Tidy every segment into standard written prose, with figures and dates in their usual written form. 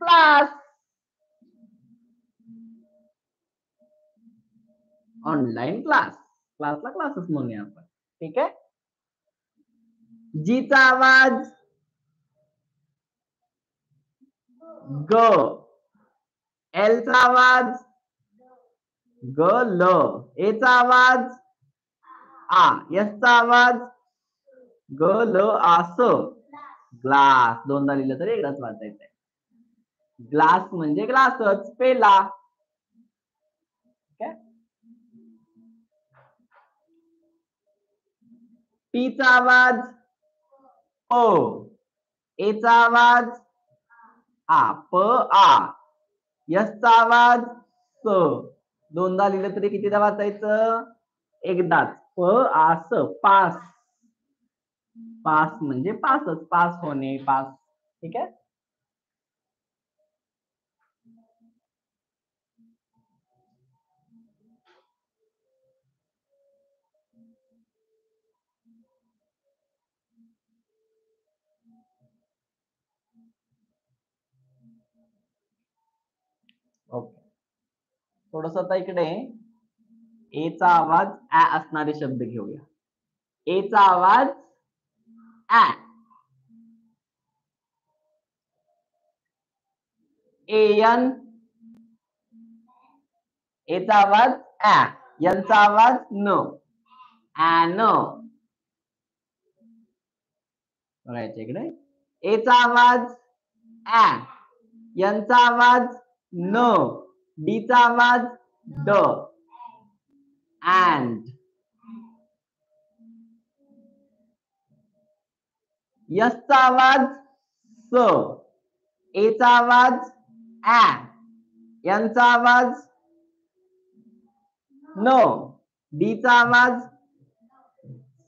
Class, online class, क्लासला classes म्हणूया आपण. ठीक आहे. जीचा आवाज ग, एलचा आवाज ग ल, एचा आवाज आ, यसचा आवाज ग ल आस, ग्लास. दोनदा लिहिलं तरी एकदाच वाचायचंय. ग्लास म्हणजे ग्लासच, पेला. पीचा आवाज प, एचा आवाज आ, प आ, यसचा आवाज स. दोनदा लिहिलं तरी कितीदा वाचायचं? एकदाच. प आस, पास. पास म्हणजे पासच, पास होणे, पास. ठीक आहे. ओके. थोडस आता इकडे एचा आवाज ऍ असणारे शब्द घेऊया. एचा आवाज ऍ, एयन. एचा आवाज ऍ, यनचा आवाज न, ऍन. बघायचं इकडे. एचा आवाज ऍ, यनचा आवाज न, डीचा आवाज ड, अँड. यसचा आवाज स, एचा आवाज ऍ, यनचा आवाज न, डीचा आवाज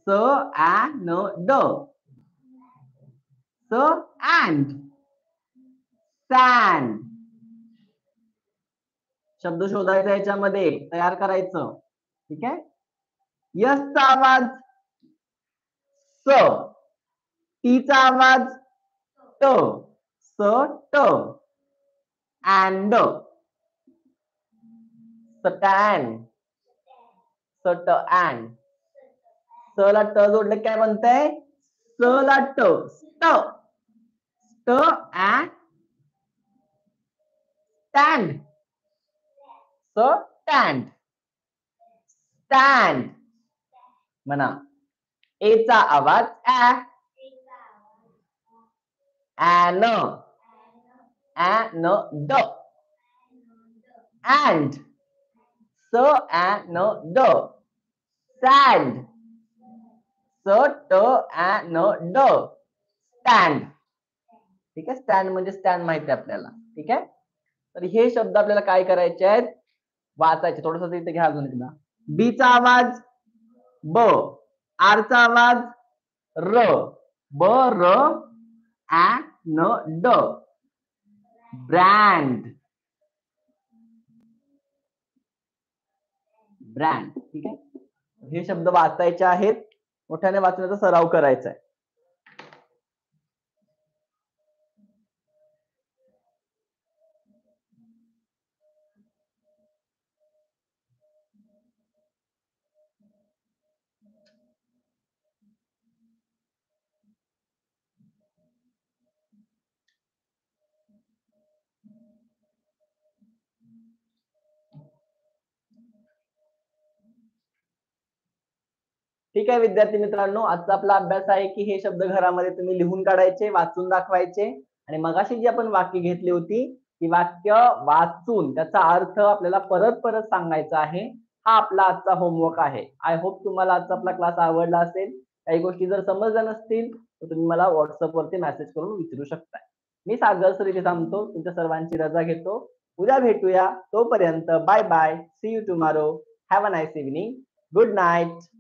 स ऍ न ड, स अँड. सँड. शब्द शोधायचा याच्यामध्ये, तयार करायचं. ठीक आहे. यसचा आवाज स, टीचा आवाज ट, स ट, अँड. स्टँड, सट अँड. स ला ट जोडले काय बनतंय? स ला ट, स्ट. स्ट अँड स्टँड, स्टँड. स्टँड म्हणा. एचा आवाज ऍ, ऍन, ऍन ड, अँड. स ऍन ड, सॅन्ड. स ट ऍन ड, स्टँड. ठीक आहे. स्टँड म्हणजे स्टँड माहिती आहे आपल्याला. ठीक आहे. तर हे शब्द आपल्याला काय करायचे आहेत? वाचायचे. थोडस इथे घ्या अजून एकदा. बीचा आवाज ब, आरचा आवाज र, ब र ऍ न ड, ब्रँड. ब्रँड. ठीक आहे. हे शब्द वाचायचे आहेत. मोठ्याने वाचण्याचा सराव करायचा आहे. ठीक आहे विद्यार्थी मित्रांनो, आजचा आपला अभ्यास आहे की हे शब्द घरामध्ये तुम्ही लिहून काढायचे, वाचून दाखवायचे. आणि मगाशी जी आपण वाक्य घेतली होती ती वाक्य वाचून त्याचा अर्थ आपल्याला परत परत सांगायचा आहे. हा आपला आजचा होमवर्क आहे. आय होप तुम्हाला आजचा आपला क्लास आवडला असेल. काही गोष्टी जर समजल्या नसतील तर तुम्ही मला व्हॉट्सअप वरती मेसेज करून विचारू शकता. मी सागर सर इथे थांबतो. तुमच्या सर्वांची रजा घेतो. उद्या भेटूया. तोपर्यंत bye bye. See you tomorrow. Have a nice evening. Good night.